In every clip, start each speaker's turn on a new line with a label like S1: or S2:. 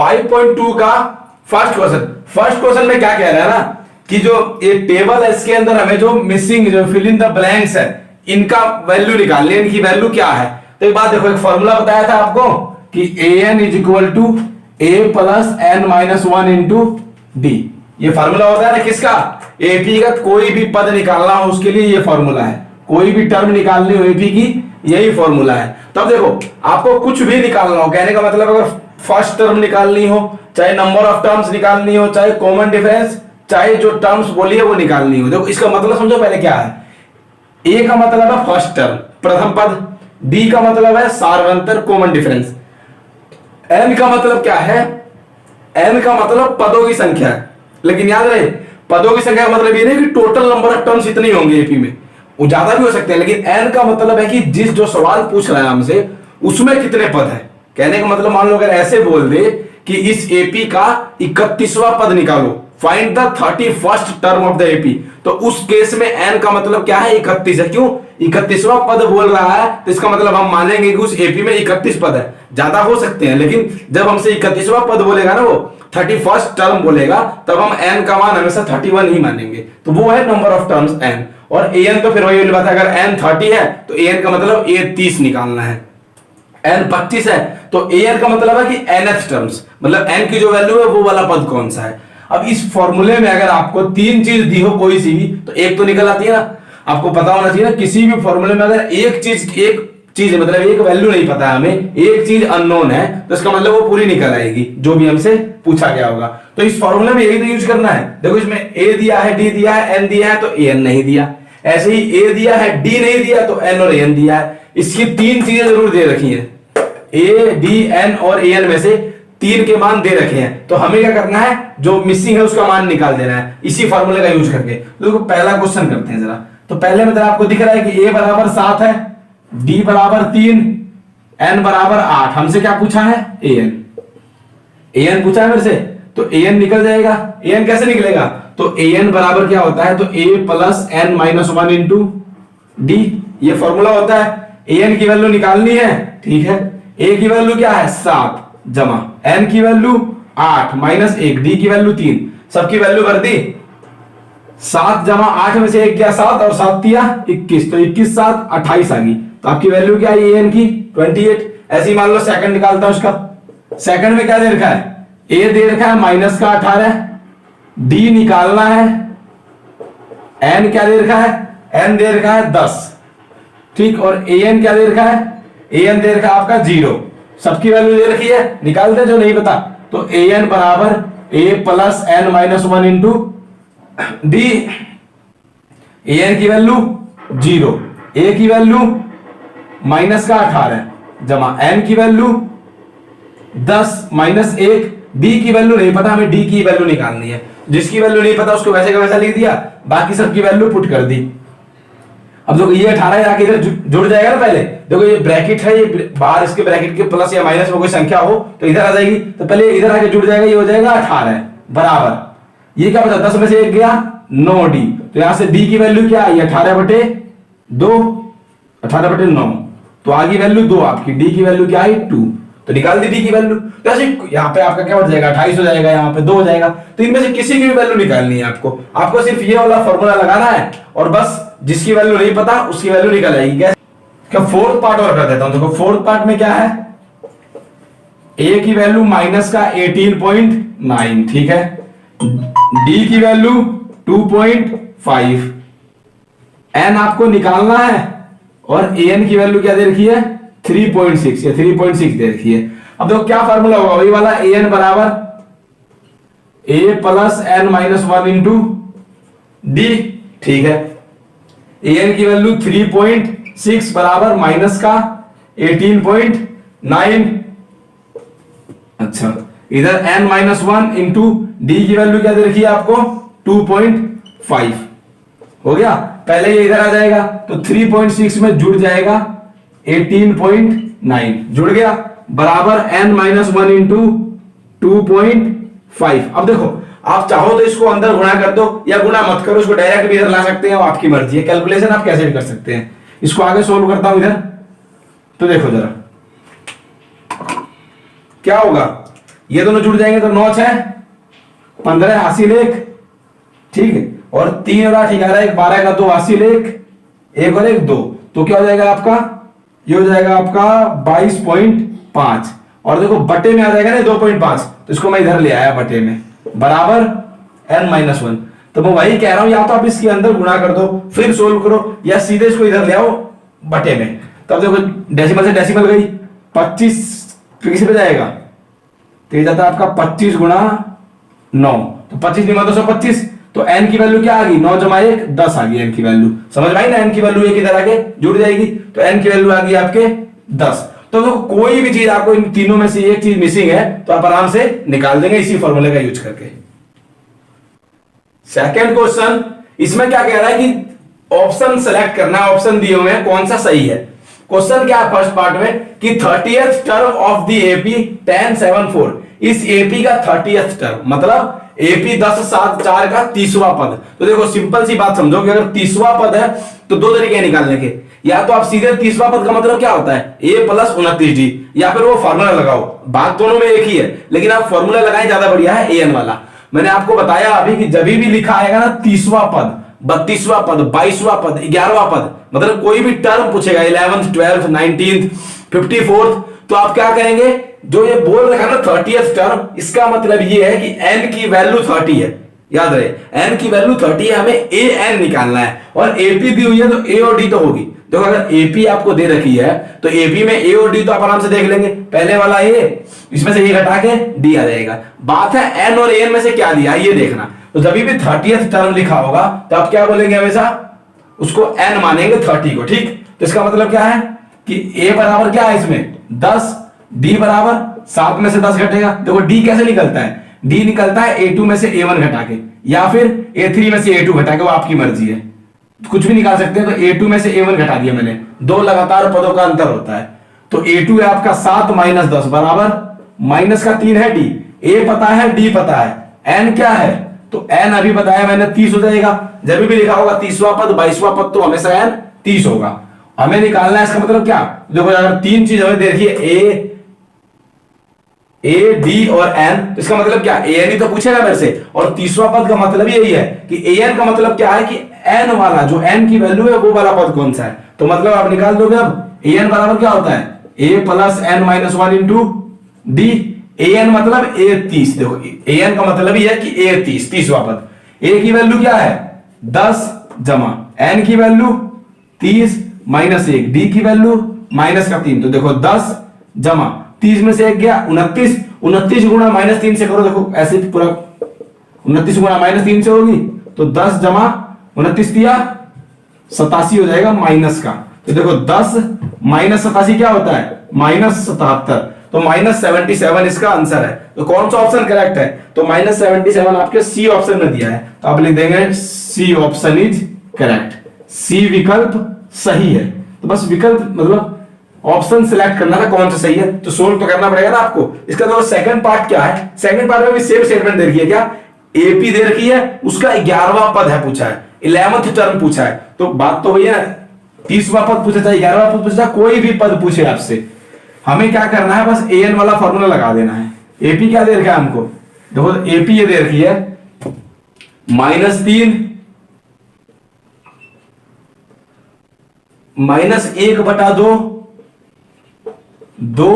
S1: 5.2 का first question में क्या कह रहा है ना कि जो ये टेबल है इसके अंदर हमें जो मिसिंग जो फिल इन द ब्लैंक्स है इनका वैल्यू निकालनी है, इनकी वैल्यू क्या है। तो एक बात देखो, एक फॉर्मूला बताया था आपको कि an is equal to a plus n minus one into d. ये फॉर्मूला होता है ना किसका, एपी का। कोई भी पद निकालना हो उसके लिए ये फॉर्मूला है, कोई भी टर्म निकालनी हो एपी की यही फॉर्मूला है। तब देखो आपको कुछ भी निकालना हो, कहने का मतलब अगर फर्स्ट टर्म निकालनी हो, चाहे नंबर ऑफ टर्म्स निकालनी हो, चाहे कॉमन डिफरेंस, चाहे जो टर्म्स बोली है वो निकालनी हो। देखो इसका मतलब समझो पहले क्या है। ए का मतलब है फर्स्ट टर्म प्रथम पद, डी का मतलब है सार्वंतर कॉमन डिफरेंस, एन का मतलब क्या है, एन का मतलब पदों की संख्या है। लेकिन याद रहे पदों की संख्या का मतलब ये नहीं कि टोटल नंबर ऑफ टर्म्स इतने होंगे एपी में, वो ज्यादा भी हो सकते हैं। लेकिन एन का मतलब है कि जिस जो सवाल पूछ रहा है हमसे उसमें कितने पद है। कहने का मतलब मान लो अगर ऐसे बोल दे कि इस एपी का 31वां पद निकालो, find the 31st term of the AP, तो उस केस में एन का मतलब क्या है 31 है। क्यों 31वां पद बोल रहा है, तो इसका मतलब हम मानेंगे कि उस एपी में 31 पद है। ज्यादा हो सकते हैं लेकिन जब हमसे 31वां पद बोलेगा ना, वो 31st टर्म बोलेगा, तब हम एन का मान हमेशा 31 ही मानेंगे। तो वो है नंबर ऑफ टर्म्स एन। और एन तो फिर वही बात है, अगर एन 30 है तो एन का मतलब ए 30 निकालना है। एन 25 है तो एन का मतलब है कि nth टर्म्स, मतलब एन की जो वैल्यू है वो वाला पद कौन सा है। अब इस फॉर्मूले में अगर आपको तीन चीज दी हो कोई सी भी, तो एक तो निकल आती है ना। आपको पता होना चाहिए ना किसी भी फॉर्मूले में अगर एक चीज मतलब एक वैल्यू नहीं पता है हमें, एक चीज अननोन है, तो इसका मतलब वो पूरी निकल आएगी जो भी हमसे पूछा गया होगा। तो इस फॉर्मूले में यही तो यूज करना है। देखो इसमें ए दिया है, डी दिया है, एन दिया है, तो एन नहीं दिया। ऐसे ही ए दिया है, डी नहीं दिया, तो एन और एन दिया है। इसकी तीन चीजें जरूर दे रखी है, ए डी एन और एन में से तीन के मान दे रखे हैं। तो हमें क्या करना है, जो मिसिंग है उसका मान निकाल देना है इसी फॉर्मूले का यूज करके। तो पहला क्वेश्चन करते हैं जरा। तो पहले मतलब आपको दिख रहा है कि ए बराबर 7 है, डी बराबर 3, एन बराबर 8। हमसे क्या पूछा है, एन पूछा है मेरे से, तो एन निकल जाएगा। एन कैसे निकलेगा, तो एन बराबर क्या होता है, तो a plus n minus one into d, ये फॉर्मूला होता है। एन की वैल्यू निकालनी है, ठीक है। ए की वैल्यू क्या है 7 जमा एन की वैल्यू 8 माइनस 1, डी की वैल्यू 3, सबकी वैल्यू भर दी। 7 जमा 8 में से 1 गया 7 और 7 दिया 21, तो 21 7 28 आ गई। तो आपकी वैल्यू क्या है एन की 28। ऐसे ही मान लो सेकंड निकालता हूं उसका। सेकंड में क्या दे रखा है, ए दे रखा है माइनस का 18, डी निकालना है, एन क्या दे रखा है, एन दे रखा है 10, ठीक। और ए एन क्या दे रखा है, ए एन दे रखा है आपका 0। सबकी वैल्यू दे रखी है, निकाल दे जो नहीं पता। तो ए एन बराबर a plus n minus one into d. A n की वैल्यू 0, ए की वैल्यू माइनस का 18 जमा एन की वैल्यू 10 माइनस 1, डी की वैल्यू नहीं पता, हमें डी की वैल्यू निकालनी है। जिसकी वैल्यू नहीं पता उसको वैसे का वैसा लिख दिया, बाकी सबकी वैल्यू पुट कर दी। अब देखो ये 18 आके इधर जुड़ जाएगा ना। पहले देखो ये ब्रैकेट है, ये बाहर इसके ब्रैकेट के प्लस या माइनस में कोई संख्या हो तो इधर आ जाएगी, तो पहले इधर आके जुड़ जाएगा, ये हो जाएगा 18 बराबर। ये क्या बचा 10 में से 1 गया 9 डी, तो यहां से डी की वैल्यू क्या आई 18/2, 18/9, तो आगे वैल्यू 2 आपकी, डी की वैल्यू क्या आई 2, तो निकाल दी डी की वैल्यू। तो ऐसे यहाँ पे आपका क्या बढ़ जाएगा 28 हो जाएगा, यहाँ पे 2 हो जाएगा। तो इनमें से किसी की भी वैल्यू निकालनी है आपको सिर्फ ये वाला फॉर्मूला लगाना है और बस जिसकी वैल्यू नहीं पता उसकी वैल्यू निकल आएगी। क्या फोर्थ पार्ट और कर देता हूं। देखो फोर्थ पार्ट में क्या है, ए की वैल्यू माइनस का 18.9, ठीक है। डी की वैल्यू 2.5, एन आपको निकालना है और एन की वैल्यू क्या दे रखी है 3.6 या 3.6 दे रखी है। अब देखो क्या फार्मूला होगा, वही वाला एन बराबर a plus n minus one into d, ठीक है। एन की वैल्यू 3.6 बराबर माइनस का 18.9, अच्छा। इधर n minus one into d की वैल्यू क्या दे रखी है आपको 2.5, हो गया। पहले ये इधर आ जाएगा तो 3.6 में जुड़ जाएगा 18.9, जुड़ गया, बराबर एन माइनस वन इंटू 2.5। अब देखो आप चाहो तो इसको अंदर गुणा कर दो या गुणा मत करो, इसको डायरेक्ट भी इधर ला सकते हैं, आपकी मर्जी है। कैलकुलेशन आप कैसे भी कर सकते हैं। इसको आगे सोल्व करता हूं इधर, तो देखो जरा क्या होगा। ये दोनों जुड़ जाएंगे तो 9 6 15 हासिल 1, ठीक है, और 3 और 8 11, 1 12 का 2 हासिल 1 और 1 2, तो क्या हो जाएगा आपका, ये हो जाएगा आपका 22.5, और देखो बटे में आ जाएगा ना 2.5, तो इसको मैं इधर ले आया बटे में, बराबर n-1। तो मैं वही कह रहा हूं, या तो आप इसके अंदर गुणा कर दो फिर सोल्व करो, या सीधे इसको इधर ले आओ बटे में। तब देखो डेसिमल से डेसिमल गई, 25 किसी पे जाएगा, तो ये जाता है आपका 25 गुणा 9, तो 25 निमा 225, तो n की वैल्यू क्या आ गई, 9 जमा 1 10 आ गई n की वैल्यू, समझ में आई ना, n की वैल्यू एक इधर आके जुड़ जाएगी, तो n की वैल्यू आ गई आपके 10। तो देखो कोई भी चीज आपको इन तीनों में से एक चीज मिसिंग है तो आप आराम से निकाल देंगे इसी फॉर्मूले का यूज करके। सेकंड क्वेश्चन, इसमें क्या कह रहा है कि ऑप्शन सेलेक्ट करना है, ऑप्शन दिए हुए हैं कौन सा सही है। क्वेश्चन क्या है फर्स्ट पार्ट में कि 30th term of the AP 1074, इस एपी का 30th टर्म मतलब एपी 10/7/4 का 30वां पद। तो देखो सिंपल सी बात समझो कि अगर 30वां पद है तो दो तरीके निकालने के, या तो आप सीधे 30वां पद का मतलब क्या होता है a + 29d, या फिर वो फॉर्मूला लगाओ, बात दोनों में एक ही है लेकिन आप फॉर्मूला लगाएं ज्यादा बढ़िया है an वाला। मैंने आपको बताया अभी कि जब भी लिखा आएगा ना 30वां पद, 32वां पद, 22वां पद, 11वां पद, मतलब कोई भी टर्म पूछेगा 11th 12th 19th 54th, तो आप क्या करेंगे, जो ये बोल रखा ना 30th टर्म, इसका मतलब ये है कि n की वैल्यू 30 है, याद रहे n की वैल्यू 30 है, हमें an निकालना है, और AP दी हुई है तो a और d तो होगी। देखो अगर AP आपको दे रखी है तो AP में a और d तो आप आराम से देख लेंगे, पहले वाला a, इसमें से a घटा के d आ जाएगा। बात है n और an में से क्या दिया है ये देखना, तो जब भी 30th टर्म लिखा होगा तो आप क्या बोलेंगे, हमेशा उसको n मानेंगे 30 को, ठीक। तो इसका मतलब क्या है कि a बराबर क्या है इसमें 10, d बराबर 7 में से 10 घटेगा। देखो d कैसे निकलता है, d निकलता है a2 में से a1 घटा के, या फिर a3 में से a2 घटा के, वो आपकी मर्जी है, कुछ भी निकाल सकते हैं। तो a2 में से a1 घटा दिया मैंने, दो लगातार पदों का अंतर होता है, तो a2 है आपका 7 - 10 बराबर माइनस का 3 है d, a पता है d पता है, n क्या है, तो n अभी बताया मैंने 30 हो जाएगा। जब भी लिखा होगा 30वां पद 22वां पद तो हमेशा n 30 होगा। हमें निकालना है इसका मतलब क्या, देखो अगर तीन चीज हमें देखिए a d और n, तो इसका मतलब क्या an ही तो पूछेगा मेरे से, और 30वां पद का मतलब यही है कि an का मतलब क्या है कि n वाला, जो n की वैल्यू है वो वाला पद कौन सा है, तो मतलब आप निकाल दोगे। अब an बराबर क्या होता है a + n-1 into d, an मतलब a 30, देखो an का मतलब ही है कि a 30, 30वां पद, a की वैल्यू क्या है 10 जमा n की वैल्यू 30 -1, d की वैल्यू -3, तो देखो 10 जमा 30 में से 1 गया 29, 29 गुणा -3 से करो, देखो ऐसे पूरा 29 गुणा -3 से होगी, तो 10 जमा 29 दिया 87 हो जाएगा माइनस का, तो देखो 10 - 87 क्या होता है -77, तो -77 इसका आंसर है। तो कौन सा ऑप्शन करेक्ट है, तो -77 आपके सी ऑप्शन में दिया है, तो आप लिख देंगे सी ऑप्शन इज करेक्ट, सी विकल्प सही है। तो बस विकल्प मतलब ऑप्शन सिलेक्ट करना था कौन सा सही है, तो सोल्व तो करना पड़ेगा ना आपको। इसका जो सेकंड पार्ट क्या है, सेकंड पार्ट में भी सेम स्टेटमेंट दे रखी है, क्या एपी दे रखी है, उसका 11वां पद है पूछा है, 11th टर्म पूछा है, तो बात तो वही है 30वां पद पूछा चाहे 11वां पद पूछा, कोई भी पद पूछे आपसे, हमें क्या करना है बस an वाला फॉर्मूला लगा देना है। एपी क्या दे रखा है हमको, देखो एपी ये दे रखी है -3 -1/2 2,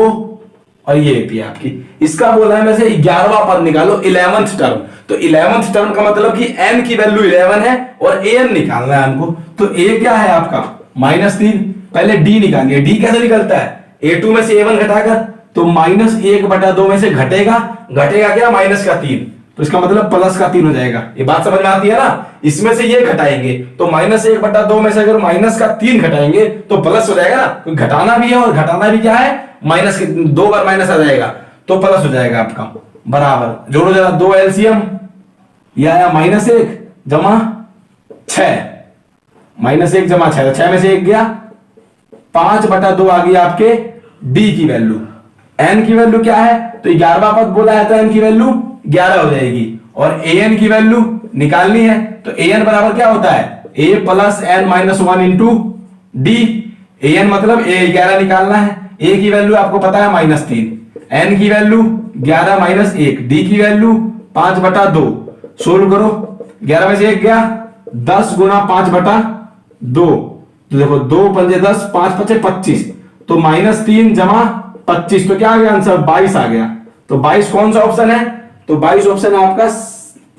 S1: और ये एपी आपकी, इसका बोला है में से 11वां पद निकालो 11th टर्म, तो 11th टर्म का मतलब कि n की वैल्यू 11 है और an निकालना है हमको, तो a क्या है आपका -3, पहले d निकालिए, d कैसे निकलता है a2 में से a1 घटाकर, तो -1/2 में से घटेगा क्या -3, तो इसका मतलब +3 हो जाएगा। ये बात समझ में आती है ना, इसमें से ये घटाएंगे तो -1/2 में से अगर -3 घटाएंगे तो प्लस हो जाएगा ना, तो घटाना भी है और घटाना भी क्या है दो बार माइनस आ जाएगा तो प्लस हो जाएगा आपका, बराबर जोड़ो जरा 2 LCM, यह आया -1 जमा 6, -1 जमा 6, 6 में से 1 गया 5/2 आ गया आपके d की वैल्यू, n की वैल्यू क्या है, तो 11वां पद बोला है तो n की वैल्यू 11 हो जाएगी, और an की वैल्यू निकालनी है, तो an बराबर क्या होता है a + n-1 into d, an मतलब a 11 निकालना है, a की वैल्यू आपको पता है -3, n की वैल्यू 11 माइनस 1, d की वैल्यू 5/2, सोल्व करो। 11 में से 1 गया, 10 गुना 5/2, तो देखो 2 पंजे 10, 5 पचे 25, तो -3 जमा 25, तो क्या आ गया आंसर? 22 आ गया। तो 22 कौन सा ऑप्शन है? तो 22 ऑप्शन है आपका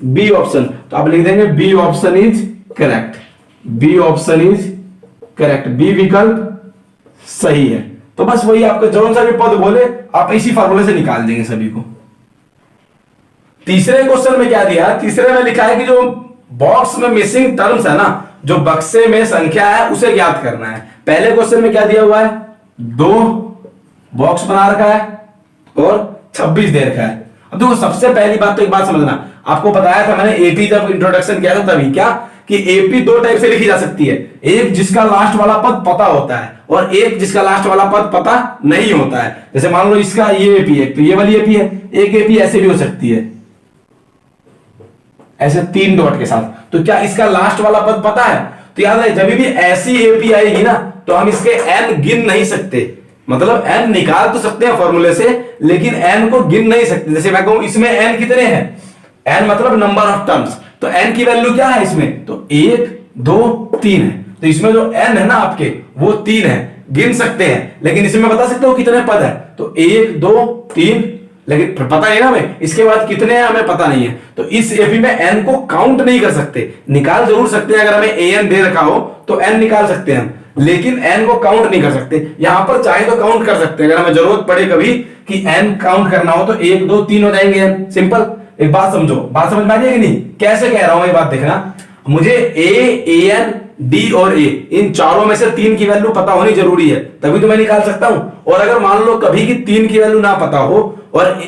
S1: बी ऑप्शन। तो आप लिख देंगे B option is correct, B option is correct, B विकल्प सही है। तो बस वही आपको जो सा भी पद बोले आप इसी फॉर्मूले से निकाल देंगे सभी को। तीसरे क्वेश्चन में क्या दिया? तीसरे में लिखा है कि जो बॉक्स में मिसिंग टर्म्स है ना, जो बक्से में संख्या है उसे ज्ञात करना है। पहले क्वेश्चन में क्या दिया हुआ है? 2 बॉक्स बना रखा है और 26 दे रखा है। अब देखो सबसे पहली बात तो एक बात समझना, आपको बताया था मैंने एपी जब इंट्रोडक्शन किया था तभी, क्या कि एपी 2 टाइप से लिखी जा सकती है, एक जिसका लास्ट वाला पद पता होता है और एक जिसका लास्ट वाला पद पता नहीं होता है। जैसे मान लो इसका ये एपी है तो ये वाली एपी है, एक एपी ऐसे भी हो सकती है ऐसे 3 डॉट के साथ। तो क्या इसका लास्ट वाला पद पता है? तो याद है जब भी ऐसी एपी आएगी ना तो हम इसके एन गिन नहीं सकते, मतलब एन निकाल तो सकते हैं फॉर्मूले से लेकिन एन को गिन नहीं सकते। जैसे मैं कहूं इसमें एन कितने हैं, एन मतलब नंबर ऑफ टर्म्स, तो एन की वैल्यू क्या है इसमें? तो 1 2 3 है। तो इसमें जो एन है ना आपके वो 3 है, गिन सकते हैं, लेकिन इसमें बता सकते हो कितने पद है? तो 1 2 3, लेकिन पता नहीं ना हमें इसके बाद कितने हैं, हमें पता नहीं है। तो इस एपी में एन को काउंट नहीं कर सकते, निकाल जरूर सकते हैं। अगर हमें एन दे रखा हो तो एन निकाल सकते हैं, लेकिन एन को काउंट नहीं कर सकते। यहां पर चाहे तो काउंट कर सकते हैं, अगर हमें जरूरत पड़े कभी कि एन काउंट करना हो तो 1 2 3 हो जाएंगे एन, सिंपल। एक बात समझो, बात समझ में आ जाएगी नहीं? कैसे कह रहा हूं ये बात देखना, मुझे ए एन डी और ए इन चारों में से 3 की वैल्यू पता होनी जरूरी है, तभी तो मैं निकाल सकता हूं। और अगर मान लो कभी की 3 की वैल्यू ना पता हो और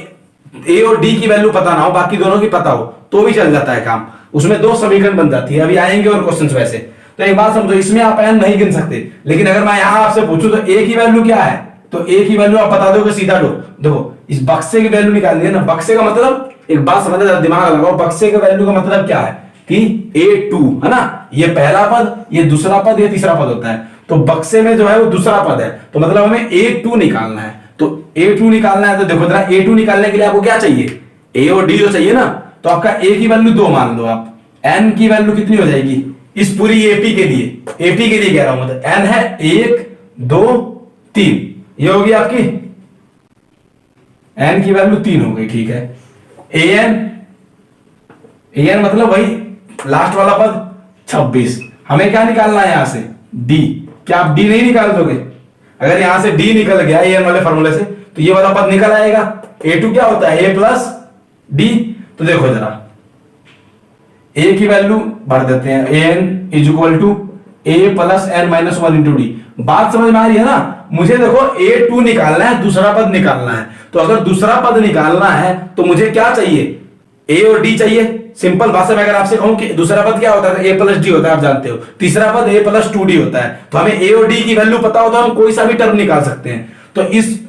S1: ए और डी की वैल्यू पता ना हो, बाकी दोनों की पता हो, तो भी चल जाता है काम, उसमें 2 समीकरण बन जाती है। अभी आएंगे और क्वेश्चंस वैसे। तो एक बात समझो, इसमें आप एन नहीं गिन सकते, लेकिन अगर मैं यहां आपसे पूछूं तो ए की वैल्यू क्या है, तो ए की वैल्यू आप बता दोगे सीधा। देखो इस बक्से की वैल्यू निकालनी है ना, बक्से का मतलब एक बात समझना, दिमाग लगाओ, बक्से के वैल्यू का मतलब क्या है कि A2 है ना, ये पहला पद, ये दूसरा पद, ये तीसरा पद होता है। तो बक्से में जो है वो दूसरा पद है, तो मतलब हमें A2 निकालना है। तो A2 निकालना है तो देखो जरा, A2 निकालने के लिए आपको क्या चाहिए? A और D जो चाहिए ना, तो आपका A की वैल्यू 2 मान लो आप, N की वैल्यू कितनी हो जाएगी इस पूरी AP के लिए? AP के लिए कह रहा हूं मतलब N है 1 2 3, ये होगी आपकी N की वैल्यू 3 हो गई, ठीक है। an मतलब वही लास्ट वाला पद 26। हमें क्या निकालना है यहां से? d। क्या आप d नहीं निकाल दोगे? अगर यहां से d निकल गया an वाले फॉर्मूले से तो ये वाला पद निकल आएगा। a2 क्या होता है? a plus d। तो देखो जरा a की वैल्यू भर देते हैं, an is equal to a plus n minus 1 into d. बात समझ में आ रही है ना? मुझे देखो A2 निकालना है, दूसरा पद निकालना है। तो अगर दूसरा पद निकालना है तो मुझे क्या चाहिए? A और D चाहिए। सिंपल भाषा में अगर आपसे कहूं कि दूसरा पद क्या होता है? A प्लस डी होता है, आप जानते हो। तीसरा पद A प्लस 2D होता है। तो हमें A और D की वैल्यू पता हो तो हम कोई सा भी टर्म निकाल सकते हैं। तो इस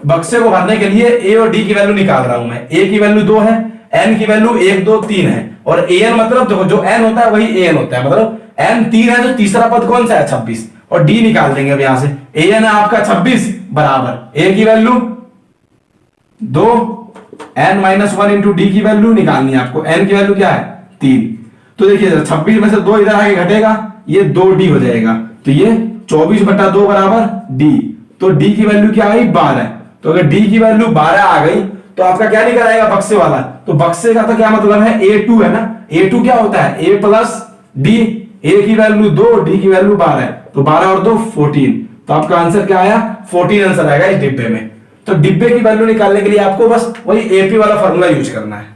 S1: बक्से को भरने के लिए A और D की वैल्यू निकाल रहा हूं मैं। A की वैल्यू 2 है, N की वैल्यू 1 2 3 है, और An मतलब देखो जो N होता है वही An होता है, मतलब N 3 है तो तीसरा पद कौन सा है? 26। और D निकाल देंगे अब यहां से। An है आपका 26 बराबर A की value 2 n minus 1 into d की वैल्यू निकालनी है आपको। n की वैल्यू क्या है? 3। तो देखिए 26 में से 2 इधर आगे घटेगा, ये 2d हो जाएगा, तो ये 24/2 बराबर d। तो d की वैल्यू क्या आई? 12। तो अगर d की वैल्यू 12 आ गई तो आपका क्या निकल आएगा? बक्से वाला। तो बक्से का तो क्या मतलब है? A2 है ना। A2 क्या होता है? A plus d। A की वैल्यू 2, d की वैल्यू 12, तो 12 और 2 14। तो आपका आंसर क्या आया? 14 आंसर आएगा इस डिब्बे में। तो डिब्बे की वैल्यू निकालने के लिए आपको बस वही एपी वाला फॉर्मूला यूज करना है।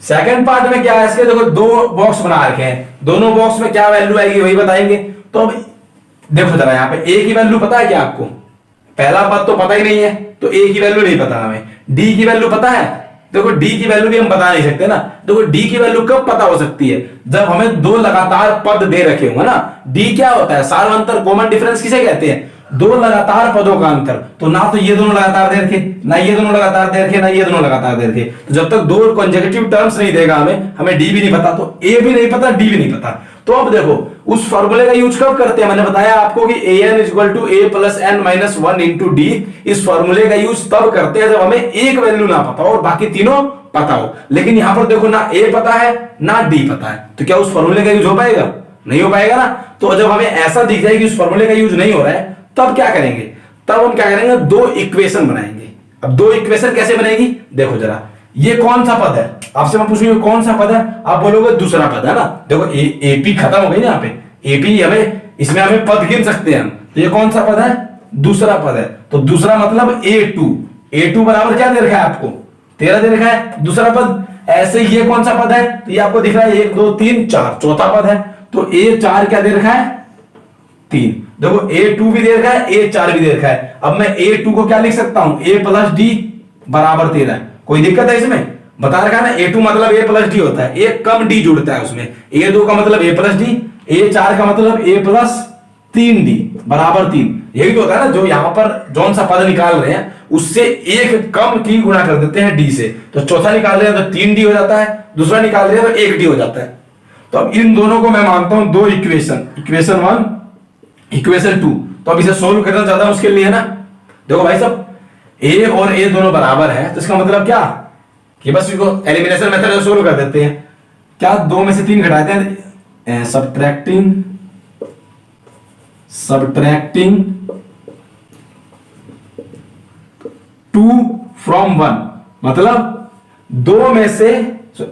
S1: सेकंड पार्ट में क्या है इसके? देखो 2 बॉक्स बना रखे हैं, दोनों बॉक्स में क्या वैल्यू आएगी वही बताएंगे। तो अब देखो जरा यहाँ पे ए की वैल्यू पता है क्या आपको? पहला पद तो पता ही नहीं है, तो ए की वैल्यू नहीं पता हमें। डी की वैल्यू पता है? देखो डी की वैल्यू भी हम बता नहीं सकते ना। देखो डी की वैल्यू कब पता हो सकती है? जब हमें 2 लगातार पद दे रखे होंगे ना। डी क्या होता है? सार्वंतर कॉमन डिफरेंस किसे कहते हैं? 2 लगातार पदों का अंतर। तो ना तो ये दोनों लगातार दे रखे, ना ये दोनों लगातार दे रखे, ना ये दोनों लगातार दे रखे। तो जब तक 2 कंसेक्यूटिव टर्म्स नहीं देगा हमें डी भी नहीं पता, तो ए भी नहीं पता, डी भी नहीं पता। तो अब देखो उस फॉर्मूले का यूज कब करते हैं? मैंने बताया आपको कि an equal to a plus n minus one into d. इस फॉर्मूले का यूज तब करते हैं जब हमें एक वैल्यू ना पता हो और बाकी तीनों पता हो। लेकिन यहां पर देखो ना a पता है ना d पता है, तो क्या उस फॉर्मूले का यूज हो पाएगा? नहीं हो पाएगा ना। तो जब हमें ऐसा दिख जाए कि उस फॉर्मूले का यूज नहीं हो रहा है, तब क्या करेंगे? तब हम क्या करेंगे? दो इक्वेशन बनाएंगे। अब दो इक्वेशन कैसे बनेगी? देखो जरा, ये कौन सा पद है? आपसे मैं पूछूंगा कौन सा पद है, आप बोलोगे दूसरा पद है ना। देखो एपी खत्म हो गई ना, यहाँ पे एपी हमें, इसमें हमें पद गिन सकते हैं हम। तो ये कौन सा पद है? दूसरा पद है। तो दूसरा मतलब a2 बराबर क्या दे रखा है आपको? 13 दे रखा है दूसरा पद। ऐसे ये कौन सा पद है? तो ये आपको दिख रहा है 1 2 3 4, चौथा पद है। तो a4 क्या दे रखा है? 3। देखो a2 भी दे रखा है, a4 भी दे रखा है। अब मैं a2 को क्या लिख सकता हूं? a प्लस डी बराबर 13। कोई दिक्कत है इसमें? बता रखा है ना, a2 मतलब a प्लस डी होता है, एक कम d जुड़ता है उसमें। a2 का मतलब a प्लस डी, a4 का मतलब a प्लस 3d बराबर 3। यही तो होता है ना, जो यहां पर जौन सा पद निकाल रहे हैं उससे एक कम की गुणा कर देते हैं d से। तो चौथा निकाल रहे हैं तो 3d हो जाता है, दूसरा निकाल रहे हैं तो 1d हो जाता है। तो अब इन दोनों को मैं मानता हूं दो इक्वेशन, इक्वेशन 1 इक्वेशन 2। तो अब इसे सोल्व करना ज्यादा मुश्किल नहीं है ना। देखो भाई साहब, a और a दोनों बराबर है, तो इसका मतलब क्या कि बस इसको एलिमिनेशन मेथड से सोल्व कर देते हैं। क्या 2 में से 3 घटाते हैं? सब्ट्रैक्टिंग 2 फ्रॉम 1, मतलब 2 में से,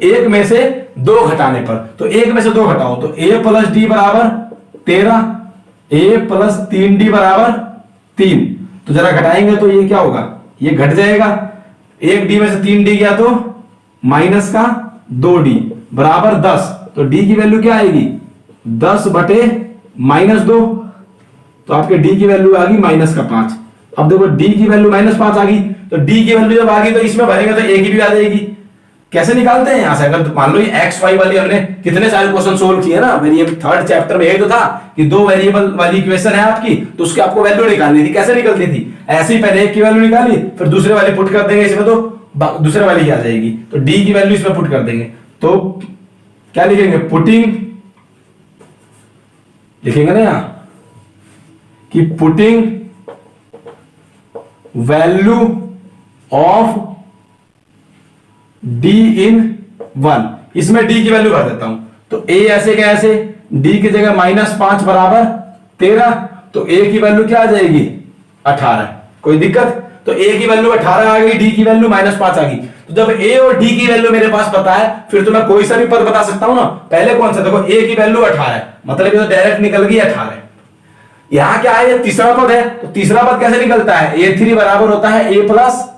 S1: एक में से 2 घटाने पर। तो 1 में से 2 घटाओ तो a प्लस डी बराबर 13, a प्लस 3d बराबर 3। तो जरा घटाएंगे तो ये क्या होगा? ये घट जाएगा। 1d में से 3d गया तो माइनस का 2d बराबर 10। तो d की वैल्यू क्या आएगी? 10 बटे -2। तो आपके d की वैल्यू आ गई -5। अब देखो d की वैल्यू -5 आ गई, तो d की वैल्यू जब आ गई तो इसमें भरेंगे तो a की भी आ जाएगी। कैसे निकालते हैं यहां से? अगर मान लो ये एक्स वाई वाली हमने कितने सारे क्वेश्चन सोल्व किए ना, वेरिएबल थर्ड चैप्टर में यही तो था कि 2 वेरिएबल वाली इक्वेशन है आपकी, तो उसकी आपको वैल्यू निकालनी थी। कैसे निकलती थी? ऐसे ही पहले एक की वैल्यू निकाली, फिर दूसरे वाले पुट कर देंगे इसमें, तो दूसरे वाली आ जाएगी। तो डी की वैल्यू इसमें पुट कर देंगे। तो क्या लिखेंगे? पुटिंग लिखेंगे ना यहां कि पुटिंग वैल्यू ऑफ d इन 1, इसमें d की वैल्यू भर देता हूं। तो a ऐसे क्या ऐसे, d की जगह -5 बराबर 13। तो a की वैल्यू क्या आ जाएगी? 18। कोई दिक्कत? तो a की वैल्यू 18 आ गई, d की वैल्यू -5 आ गई। तो जब a और d की वैल्यू मेरे पास पता है, फिर तो मैं कोई सा भी पद बता सकता हूं ना। पहले कौन सा? देखो a की वैल्यू 18 है, मतलब ये तो डायरेक्ट निकल गई 18। यहां क्या है? ये तीसरा पद है, तो तीसरा पद कैसे निकलता है? a3 बराबर होता है a प्लस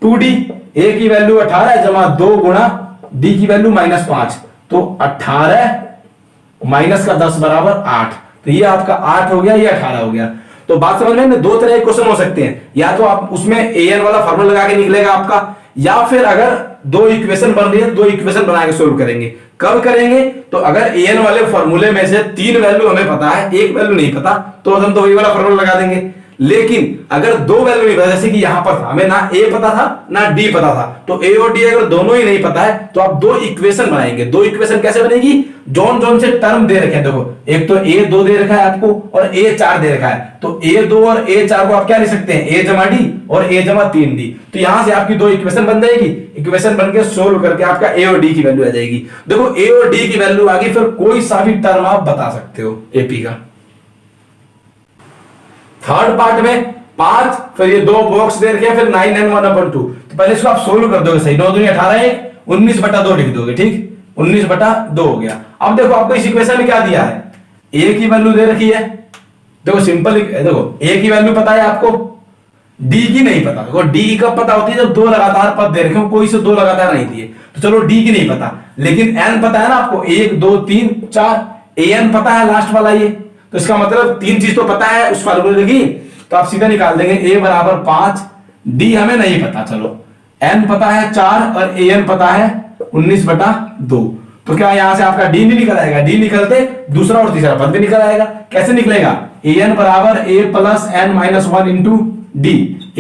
S1: 2d। a की वैल्यू 18 जमा 2 गुणा d की वैल्यू -5। तो 18 माइनस का 10 बराबर 8। तो ये आपका 8 हो गया, ये 18 हो गया। तो बात समझ में? दो तरह के क्वेश्चन हो सकते हैं, या तो आप उसमें an वाला फॉर्मूला लगा के निकलेगा आपका, या फिर अगर दो इक्वेशन बन रही है, दो इक्वेशन बना के सोल्व करेंगे। कब करेंगे? तो अगर an वाले फॉर्मूले में से 3 वैल्यू हमें पता है, एक वैल्यू नहीं पता, तो हम तो वही वाला फॉर्मूला लगा देंगे। लेकिन अगर 2 वैल्यू नहीं पता, जैसे कि यहां पर था, हमें ना a पता था ना d पता था, तो a और d अगर दोनों ही नहीं पता है तो आप 2 इक्वेशन बनाएंगे। 2 इक्वेशन कैसे बनेगी? जौन जौन से टर्म दे रखे हैं, देखो एक तो a2 दे रखा है आपको और a4 दे रखा है, तो a2 और a4 को आप क्या लिख सकते हैं? a जमा d और a जमा 3d। तो यहां से आपकी 2 इक्वेशन बन जाएगी। इक्वेशन बन के सोल्व करके आपका a और d की वैल्यू आ जाएगी। देखो a और d की वैल्यू आ गई, फिर कोई सा भी टर्म आप बता सकते हो एपी का। थर्ड पार्ट में 5, फिर ये 2 बॉक्स दे रखे हैं, फिर 9n1/2। तो पहले इसको आप सोल्व कर दोगे सही। 9 दूनी 18 है, 19/2 लिख दोगे, ठीक? 19/2 हो गया। अब देखो आपको इस इक्वेशन में क्या दिया है? a की वैल्यू दे रखी है। देखो सिंपल, देखो a की वैल्यू पता है आपको, d की नहीं पता। देखो d की कब पता होती है? जब 2 लगातार पद दे रखे हो, कोई से 2 लगातार नहीं दिए। तो चलो d की नहीं पता, लेकिन n पता है ना आपको, 1 2 3 4, an पता है लास्ट वाला ये। तो इसका मतलब 3 चीज तो पता है उस फॉर्मूले की, तो आप सीधा निकाल देंगे a बराबर 5, d हमें नहीं पता, चलो n पता है 4 और an पता है 19/2। तो क्या यहां से आपका d नहीं निकल आएगा? d निकलते दूसरा और तीसरा पद भी निकल आएगा। कैसे निकलेगा? an बराबर a plus n minus 1 into d।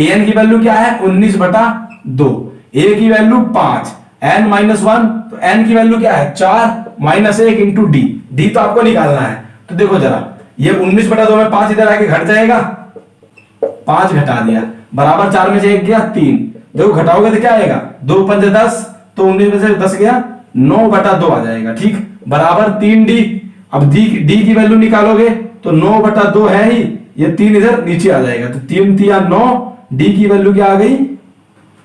S1: an की वैल्यू क्या है? 19/2। a की वैल्यू 5, n -1, तो n की वैल्यू क्या है? 4 -1 इंटू d। d तो आपको निकालना है, तो देखो जरा, ये 19/2 में 5 इधर आके घट जाएगा, 5 घटा दिया, बराबर 4 में से 1 गया 3, देखो घटाओगे तो क्या आएगा, 2 पंजे 10, तो 19 में से 10 गया, 9/2 आ जाएगा, ठीक, बराबर 3D। अब डी की वैल्यू निकालोगे तो 9/2 है ही, ये 3 इधर नीचे आ जाएगा, तो 3 3 9, डी की वैल्यू क्या आ गई,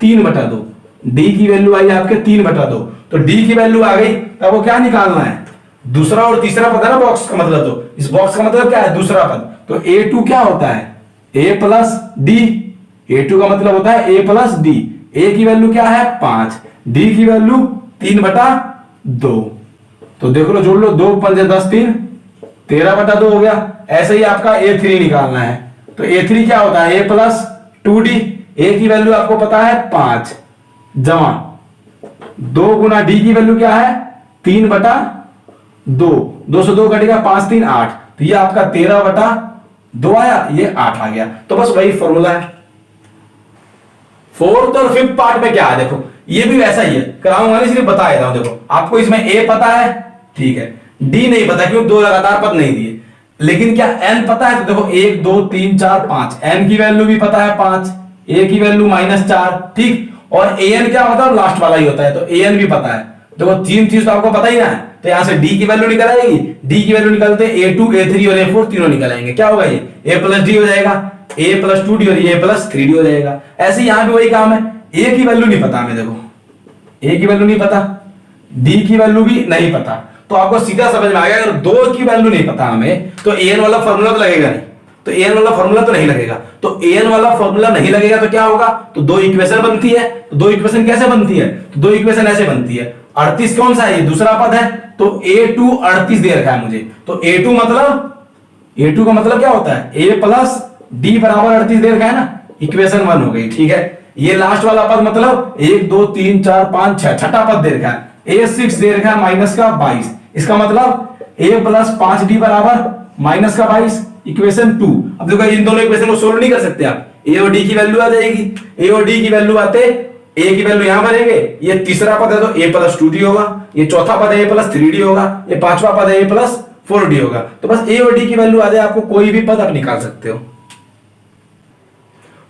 S1: 3/2, डी की वैल्यू आई आपके 3/2, तो डी की वैल्यू आ गई। अब वो क्या निकालना है, दूसरा और तीसरा पद है ना बॉक्स का मतलब, तो इस बॉक्स का मतलब क्या है, दूसरा पद, तो A2 क्या होता है, A प्लस डी, A2 का मतलब होता है A प्लस डी, A की वैल्यू क्या है 5, D की वैल्यू 3/2, तो देख लो जोड़ लो, 2 पंजे 10 3, 13/2 हो गया। ऐसे ही आपका A3 निकालना है, तो A3 क्या होता है, A प्लस 2D, A की वैल्यू आपको पता है 5, जमा 2 गुना D की वैल्यू क्या है 3/2, 2 से 2 कटेगा 5 3 8, तो ये आपका 13/2 आया, ये 8 आ गया। तो बस वही फॉर्मूला है। फोर्थ और फिफ्थ पार्ट में क्या है, देखो ये भी वैसा ही है, कराऊंगा इसलिए बता देता हूं। देखो आपको इसमें A पता है, ठीक है, D नहीं पता क्योंकि 2 लगातार पद नहीं दिए, लेकिन क्या N पता है, तो देखो 1 2 3 4 5, N की वैल्यू भी पता है 5, A की वैल्यू -4, ठीक, और AN क्या होता है, लास्ट वाला ही होता है, तो AN भी पता है। देखो 3 चीज तो आपको पता ही ना है, तो यहां से D की वैल्यू निकल आएगी, D की वैल्यू निकलते A2 A3 और A4 तीनों निकल आएंगे, क्या होगा ये A प्लस D हो जाएगा, A प्लस 2D और A प्लस 3D हो जाएगा। ऐसे यहां भी वही काम है, A की वैल्यू नहीं पता हमें, देखो A की वैल्यू नहीं पता, D की वैल्यू भी नहीं पता, तो आपको सीधा समझ में आ गया, अगर 2 की वैल्यू नहीं पता हमें तो AN वाला फॉर्मूला तो लगेगा नहीं, तो AN वाला फॉर्मूला तो नहीं लगेगा, तो AN वाला फॉर्मूला नहीं लगेगा तो क्या होगा, तो 2 इक्वेशन बनती है, तो 2 इक्वेशन कैसे बनती है, तो 2 इक्वेशन ऐसे बनती है। 38 कौन सा है, ये दूसरा पद है, तो A2 38 दे रखा है मुझे, तो A2 का मतलब क्या होता है, A प्लस D बराबर 38 दे रखा है ना, इक्वेशन 1 हो गई, ठीक है। ये लास्ट वाला पद मतलब 1 2 3 4 5 6, छठा पद दे रखा है, A6 दे रखा है -22, इसका मतलब A प्लस 5D बराबर -22, इक्वेशन 2। अब देखो इन दोनों इक्वेशन को सोल्व नहीं कर सकते आप, A और D की वैल्यू आ जाएगी, A और D की वैल्यू आते, A की वैल्यू यहां भरेंगे, ये तीसरा पद है तो A प्लस 2D होगा, ये चौथा पद है A प्लस 3D होगा, ये पांचवा पद है A प्लस 4D होगा, तो बस A और D की वैल्यू आ जाए, आपको कोई भी पद आप निकाल सकते हो।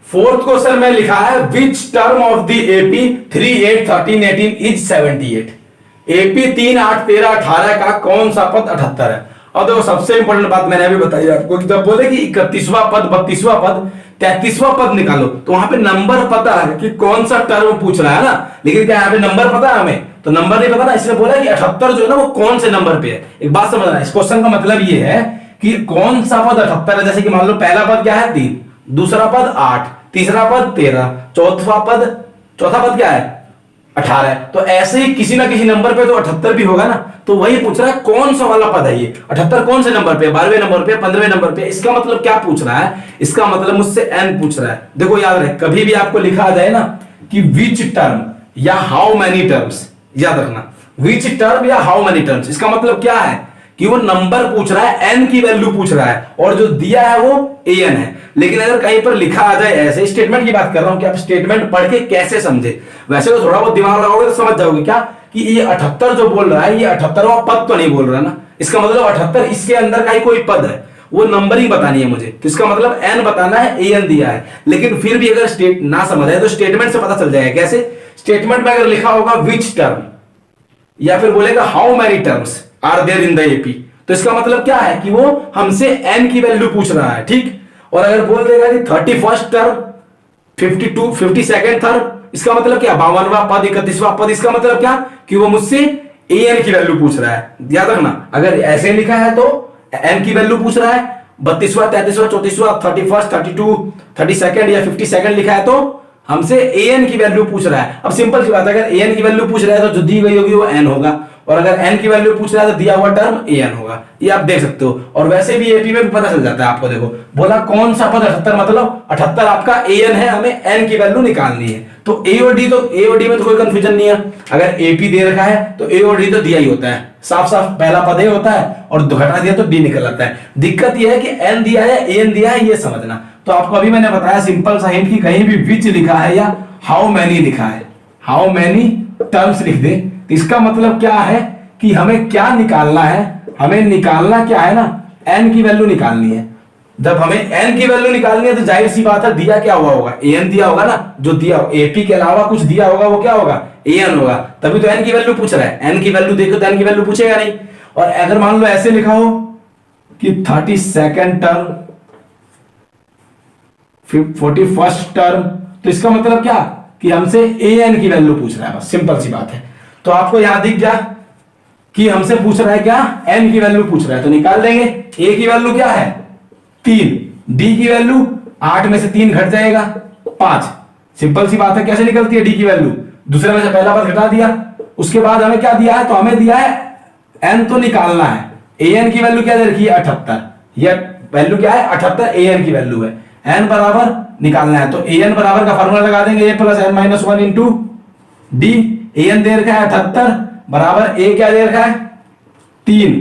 S1: फोर्थ क्वेश्चन में लिखा है which term of the AP 3 8 13 18 is 78, AP 3 8 13 18 का कौन सा पद 78 है। और देखो सबसे इंपॉर्टेंट बात मैंने अभी बताई आपको, जब बोले कि 31वां पद 32वां पद 33वां पद निकालो, तो वहां पे नंबर पता है कि कौन सा टर्म पूछ रहा है ना, लेकिन क्या यहाँ पे नंबर पता है हमें, तो नंबर नहीं पता ना, इसलिए बोला कि 78 जो है ना वो कौन से नंबर पे है। एक बात समझना, इस क्वेश्चन का मतलब ये है कि कौन सा पद 78 है, जैसे कि मान लो पहला पद क्या है 3, दूसरा पद 8, तीसरा पद 13, चौथा पद क्या है 18, तो ऐसे ही किसी ना किसी नंबर पे तो 78 भी होगा ना, तो वही पूछ रहा है कौन सा वाला पद है ये 78 कौन से नंबर पे, 12वें नंबर पे, 15वें नंबर पे। इसका मतलब क्या पूछ रहा है, इसका मतलब मुझसे n पूछ रहा है। देखो याद रहे, कभी भी आपको लिखा आ जाए ना कि विच टर्म या हाउ मेनी टर्म्स, याद रखना विच टर्म या हाउ मेनी टर्म्स, इसका मतलब क्या है कि वो नंबर पूछ रहा है, n की वैल्यू पूछ रहा है, और जो दिया है वो an है। लेकिन अगर कहीं पर लिखा आ जाए ऐसे, स्टेटमेंट की बात कर रहा हूं कि आप स्टेटमेंट पढ़ के कैसे समझे, वैसे तो थोड़ा बहुत दिमाग लगाओगे तो समझ जाओगे क्या कि ये 78 जो बोल रहा है ये 78वां पद तो नहीं बोल रहा ना, इसका मतलब 78 इसके अंदर का ही कोई पद है, वो नंबरिंग बतानी है मुझे, तो इसका मतलब n बताना है, an दिया है। लेकिन फिर भी अगर स्टेट ना समझ आए तो स्टेटमेंट से पता चल जाएगा। कैसे, स्टेटमेंट में अगर लिखा होगा विच टर्म या फिर बोलेगा how many terms are there in the AP, तो इसका मतलब क्या है कि वो हमसे n की वैल्यू पूछ रहा है, ठीक। और अगर बोल देगा कि 31st टर्म 52nd टर्म, इसका मतलब क्या 52वां पद 31वां पद, इसका मतलब क्या कि वो मुझसे an की वैल्यू पूछ रहा है। याद रखना, अगर ऐसे लिखा है तो n की वैल्यू पूछ रहा है, 32वां 33वां 34वां 31st 32 32nd या 52nd लिखा है तो हमसे an की वैल्यू पूछ रहा है। अब सिंपल सी बात है, अगर an की वैल्यू पूछ रहा है तो जो दी गई होगी वो n होगा, और अगर n की वैल्यू पूछ रहा है तो दिया हुआ टर्म an होगा, ये आप देख सकते हो। और वैसे भी AP में भी पता चल जाता है आपको। देखो बोला कौन सा पद 78, मतलब 78 आपका an है, हमें n की वैल्यू निकालनी है। तो A और D में तो कोई कंफ्यूजन नहीं है, अगर AP दे रखा है तो A और D तो दिया ही होता है, साफ साफ पहला पद A होता है और घटा दिया तो D निकल आता है। दिक्कत यह है कि n दिया है an दिया है, ये समझना। तो आपको अभी मैंने बताया सिंपल सा हिंट कि कहीं भी विच लिखा है या हाउ मैनी लिखा है, हाउ मैनी टर्म्स लिख दे, इसका मतलब क्या है कि हमें क्या निकालना है, हमें निकालना क्या है ना एन की वैल्यू निकालनी है। जब हमें एन की वैल्यू निकालनी है तो जाहिर सी बात है दिया क्या हुआ होगा, एन दिया होगा ना, जो दिया एपी के अलावा कुछ दिया होगा वो क्या होगा, एन होगा, तभी तो एन की वैल्यू पूछ रहा है। एन की वैल्यू देखो तो एन की वैल्यू पूछेगा नहीं। और अगर मान लो ऐसे लिखा हो कि 32nd टर्म 41st टर्म, तो इसका मतलब क्या कि हमसे एन की वैल्यू पूछ रहा है, बस सिंपल सी बात है। तो आपको यहां दिख गया कि हमसे पूछ रहा है क्या, एन की वैल्यू पूछ रहा है, तो निकाल देंगे। ए की वैल्यू क्या है 3, डी की वैल्यू 8 में से 3 घट जाएगा 5। सिंपल सी बात है, कैसे निकलती है डी की वैल्यू, दूसरे में से पहला पद घटा दिया। उसके बाद हमें क्या दिया है, तो हमें दिया है एन तो निकालना है। एन की वैल्यू क्या दे रखी है 78, यह वैल्यू क्या है 78 एन की वैल्यू है। एन बराबर निकालना है तो एन बराबर का फॉर्मूला लगा देंगे, a plus n minus 1 into d. N दे रखा है 78 बराबर ए क्या दे रखा है 3।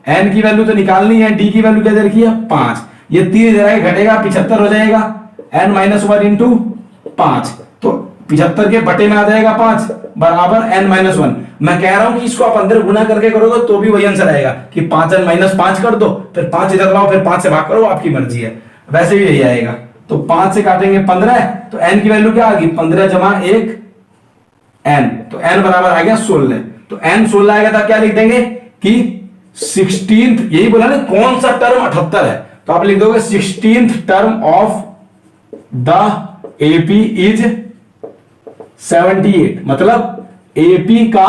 S1: एन की वैल्यू तो निकालनी है, डी की वैल्यू क्या दे रखी है 5। ये 3 इधर घटेगा 75 हो जाएगा, एन माइनस 1 इंटू 5, तो 75 के बटे में आ जाएगा 5 बराबर एन माइनस 1। मैं कह रहा हूं कि इसको आप अंदर गुना करके करोगे तो भी वही आंसर आएगा कि 5 एन माइनस 5 कर दो, फिर 5 इधर लाओ, फिर 5 से भाग करो, आपकी मर्जी है, वैसे भी यही आएगा। तो 5 से काटेंगे 15, तो एन की वैल्यू क्या आ गई 15 जमा 1 एन, तो एन बराबर आ गया 16। तो एन 16 आएगा तो क्या लिख देंगे कि 16th, यही बोला ना कौन सा टर्म 78 है, तो आप लिख दोगे 16th term of the AP is 78, मतलब एपी का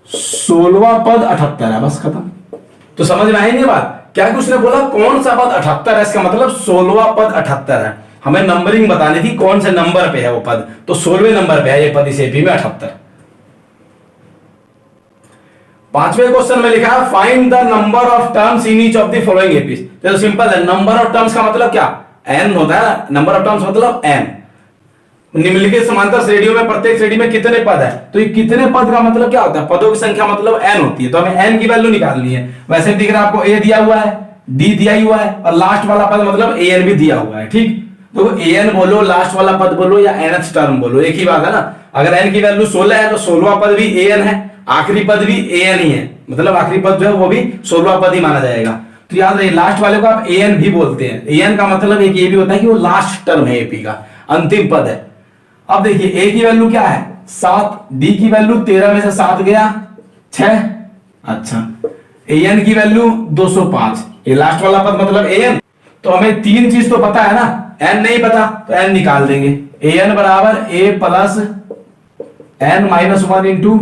S1: 16वां पद 78 है, बस खत्म। तो समझ में आई नहीं बात, क्या कि उसने बोला कौन सा पद 78 है, इसका मतलब 16वां पद 78 है। हमें नंबरिंग बतानी थी कौन से नंबर पे है वो पद, तो 16वें नंबर पे है ये पद इस एपी में 78। 5वें क्वेश्चन में लिखा है find the number of terms in each of the following APs. तो सिंपल है, नंबर ऑफ टर्म्स का मतलब क्या, एन होता है, नंबर ऑफ टर्म्स मतलब एन। निम्नलिखित समांतर श्रेणियों में प्रत्येक श्रेणी में कितने पद है, तो ये कितने पद का मतलब क्या होता है, पदों की संख्या मतलब एन होती है, तो हमें एन की वैल्यू निकालनी है। वैसे दिख रहा है आपको ए दिया हुआ है, डी दिया हुआ है, और लास्ट वाला पद मतलब ए एन भी दिया हुआ है, ठीक। तो ए एन बोलो, लास्ट वाला पद बोलो या एनथ टर्म बोलो, एक ही बात है ना। अगर एन की वैल्यू 16 है तो 16वां पद भी ए एन है, आखिरी पद भी ए एन ही है, मतलब आखिरी पद जो है वो भी 16वां पद ही माना जाएगा। तो याद रहे लास्ट वाले को आप ए एन भी बोलते हैं। ए एन का मतलब एक ये भी होता है कि वो लास्ट टर्म है एपी का, अंतिम पद है। अब देखिए ए की वैल्यू क्या है 7, डी की वैल्यू 13 में से 7 गया 6, अच्छा ए एन की वैल्यू 205, ये लास्ट वाला पद मतलब ए एन। तो हमें 3 चीज तो पता है ना, एन नहीं पता तो एन निकाल देंगे। ए एन बराबर a plus n minus 1 into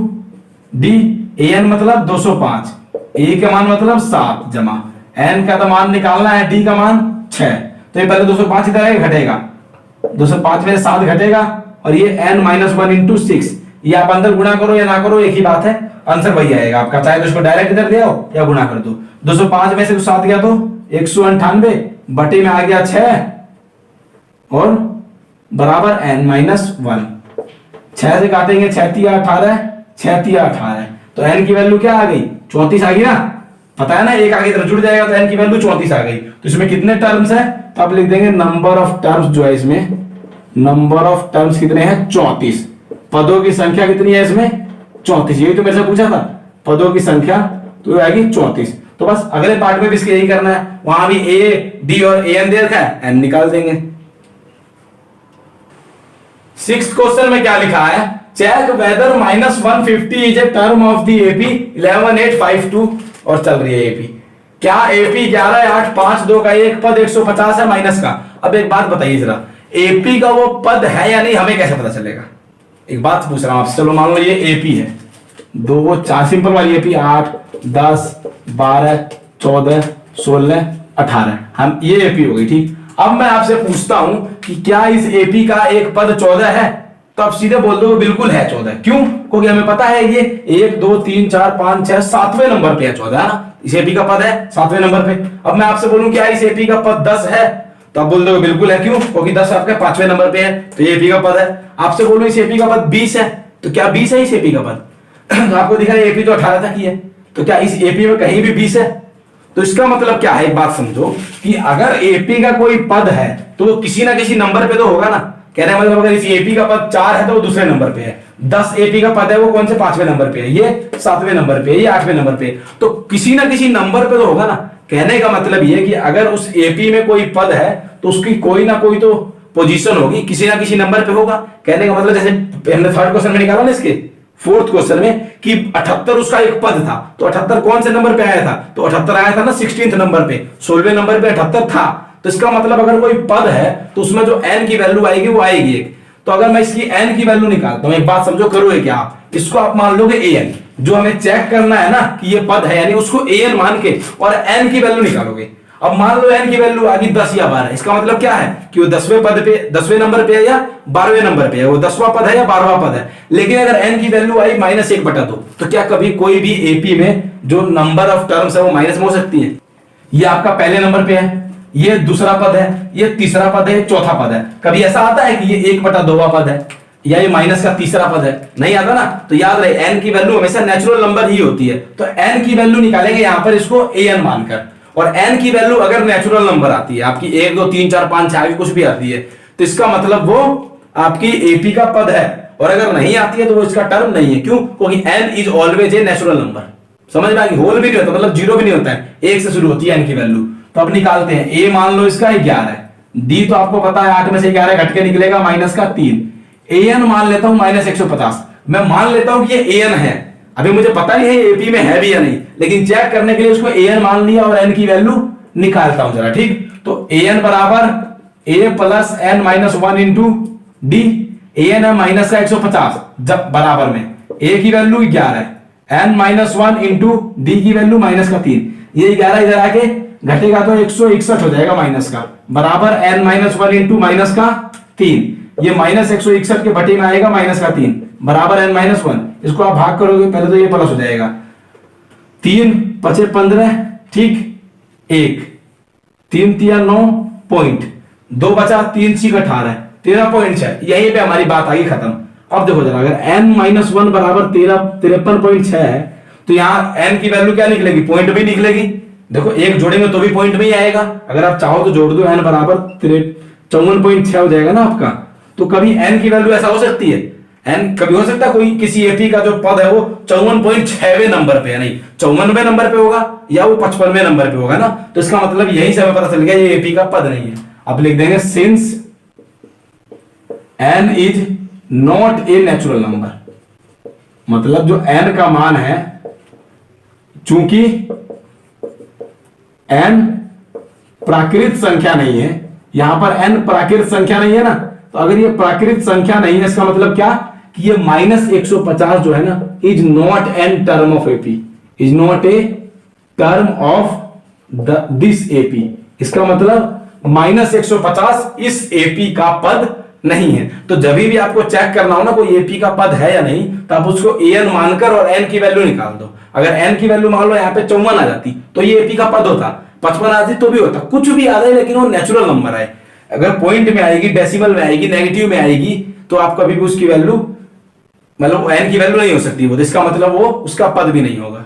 S1: d. A n मतलब 205, ए का मान मतलब 7 जमा एन का तो मान निकालना है, डी का मान 6। तो ये पहले 205 इधर आएगा घटेगा, 205 में 7 घटेगा, और ये n माइनस 1 इंटू 6, ये आप अंदर गुणा करो या ना करो एक ही बात है, आंसर वही आएगा आपका, चाहे तो इसको डायरेक्ट इधर ले आओ या गुणा कर दो। 205 में से 7 गया तो 198 बटे में आ गया 6 और बराबर n माइनस 1। 6 से काटेंगे 6 तिया 18, 6 तिया 18, तो n की वैल्यू क्या आ गई 34 आ गई ना, पता है ना, एक आगे इधर जुड़ जाएगा तो n की वैल्यू 34 आ गई। तो इसमें कितने टर्म्स है, तो आप लिख देंगे नंबर ऑफ टर्म्स जो है इसमें, नंबर ऑफ टर्म्स कितने हैं 34, पदों की संख्या कितनी है इसमें 34, यही तो मेरे से पूछा था पदों की संख्या, तो आएगी 34। तो बस अगले पार्ट में भी इसके यही करना है, वहां भी ए डी और ए एन दे रखा है, एन निकाल देंगे। 6th क्वेश्चन में क्या लिखा है, check whether -150 is a term of the AP 11852, और चल रही है एपी, क्या एपी 11,852 का एक पद 150 है माइनस का। अब एक बात बताइए जरा, एपी का वो पद है या नहीं हमें कैसे पता चलेगा, एक बात पूछ रहा हूं आपसे। चलो मान लो ये एपी है, 2 4 सिंपल वाली एपी 8 10 12 14 16 18, हम ये एपी हो गई, ठीक। अब मैं आपसे पूछता हूं कि क्या इस एपी का एक पद 14 है, तो आप सीधे बोल दो बिल्कुल है 14, क्यों, क्योंकि हमें पता है ये 1 2 3 4 5 6 7वें नंबर पे है 14, है ना, इस एपी का पद है 7वें नंबर पे। अब मैं आपसे बोलूं क्या इस एपी का पद 10 है, तो आप बोल दो बिल्कुल है, क्यों, क्योंकि 10 आपके 5वें नंबर पे है, तो ये एपी का पद है। आपसे बोलूं इस एपी का पद 20 है, तो क्या 20 है इस एपी का पद तो आपको दिखा एपी तो 18 तक ही है, तो क्या इस एपी में कहीं भी 20 है। तो इसका मतलब क्या है, एक बात समझो कि अगर एपी का कोई पद है तो वो किसी ना किसी नंबर पे तो होगा ना, कहने का मतलब अगर इस एपी का पद 4 है तो वो दूसरे नंबर पे है, 10 एपी का पद है वो कौन से 5वें नंबर पे है, ये 7वें नंबर पे है, ये 8वें नंबर पे है। तो किसी ना किसी नंबर पे तो होगा ना। कहने का मतलब ये कि अगर उस एपी में कोई पद है तो उसकी कोई ना कोई तो पोजीशन होगी, किसी ना किसी नंबर पे होगा। कहने का मतलब जैसे हमने थर्ड क्वेश्चन में निकाला ना, इसके फोर्थ क्वेश्चन में कि 78 उसका एक पद था, तो 78 कौन से नंबर पे आया था, तो 78 आया था ना 16th नंबर पे, 16वें नंबर पे 78 था। तो इसका मतलब अगर कोई पद है तो उसमें जो n की वैल्यू आएगी वो आएगी एक। तो अगर मैं इसकी n की वैल्यू निकालता हूं, एक बात समझो, करोगे क्या आप, इसको आप मान लोगे an, जो हमें चेक करना है ना कि ये पद है, यानी उसको an मान के और n की वैल्यू निकालोगे। अब मान लो n की वैल्यू आ गई 10 या 12, इसका मतलब क्या है कि वो 10वें पद पे, 10वें नंबर पे है या 12वें नंबर पे है, वो 10वां पद है या 12वां पद है। लेकिन अगर n की वैल्यू आई -1/2, तो क्या कभी कोई भी एपी में जो नंबर ऑफ टर्म्स है वो माइनस में हो सकती है? ये आपका पहले नंबर पे है, ये दूसरा पद है, ये तीसरा पद है, चौथा पद है। कभी ऐसा आता है कि ये 1/2वां पद है या ये माइनस का तीसरा पद है? नहीं आता ना। तो याद रहे n की वैल्यू हमेशा नेचुरल नंबर ही होती है। तो n की वैल्यू निकालेंगे यहां पर इसको an मानकर, और n की वैल्यू अगर नेचुरल नंबर आती है आपकी 1 2 3 4 5 6 आगे कुछ भी आती है, तो इसका मतलब वो आपकी एपी का पद है। और अगर नहीं आती है तो वो इसका टर्म नहीं है। क्यों? क्योंकि n is always a natural number. समझ में आ गई? होल भी नहीं होता, मतलब जीरो भी नहीं होता है, 1 से शुरू होती है n की वैल्यू। तो अब निकालते हैं। a मान लो इसका 11 है, d तो आपको पता है 8 में से 11 घट के निकलेगा -3, an मान लेता हूं -150। मैं मान लेता हूं कि ये an है, अभी मुझे पता नहीं है ये एपी में है भी या नहीं, लेकिन चेक करने के लिए उसको an मान लिया और n की वैल्यू निकालता हूं जरा। ठीक, तो an बराबर a plus n -1 into D. an है माइनस का 150, जब बराबर में a की वैल्यू 11 है, n -1 इंटू डी की वैल्यू -3। ये 11 इधर आके घटेगा तो 161 हो जाएगा माइनस का, बराबर n -1 इंटू -3। ये -161 के बटे में आएगा -3 बराबर n -1। इसको आप भाग करोगे पहले तो ये प्लस हो जाएगा, 3 5 15, ठीक, 1 3 3 9 पॉइंट, 2 बचा, 3 6 18, 13.6। यहीं पे हमारी बात आगी खत्म। अब देखो जरा, अगर n -1 बराबर 53.6 है तो यहां n की वैल्यू क्या निकलेगी? पॉइंट भी निकलेगी। देखो एक जोड़ेंगे तो भी पॉइंट में ही आएगा, अगर आप चाहो तो जोड़ दो, n बराबर 54.6 हो जाएगा ना आपका। तो कभी n की वैल्यू ऐसा हो सकती है, n कभी हो सकता है कोई किसी एपी का जो पद है वो 54.6वें नंबर पे है, नहीं 54वें नंबर पे होगा या वो 55वें नंबर पे होगा ना। तो इसका मतलब यहीं से हमें पता चल गया ये एपी का पद नहीं है। अब लिख देंगे since n is not a natural number, मतलब जो n का मान है, चूंकि n प्राकृत संख्या नहीं है, यहां पर n प्राकृत संख्या नहीं है ना, तो अगर ये प्राकृत संख्या नहीं है इसका मतलब क्या कि ये -150 जो है ना is not an term of AP, is not a term of this AP. इसका मतलब -150 इस एपी का पद नहीं है। तो जब भी आपको चेक करना हो ना कोई एपी का पद है या नहीं, तो आप उसको an मानकर और n की वैल्यू निकाल दो। अगर n की वैल्यू मान लो यहाँ पे 54 आ जाती तो ये एपी का पद होता, 55 आती तो भी होता, कुछ भी आ जाए लेकिन वो नेचुरल नंबर है। अगर पॉइंट में आएगी, डेसिमल में आएगी, नेगेटिव में आएगी, तो आप कभी भी उसकी वैल्यू, मतलब n की वैल्यू नहीं हो सकती वो, तो इसका मतलब वो उसका पद भी नहीं होगा।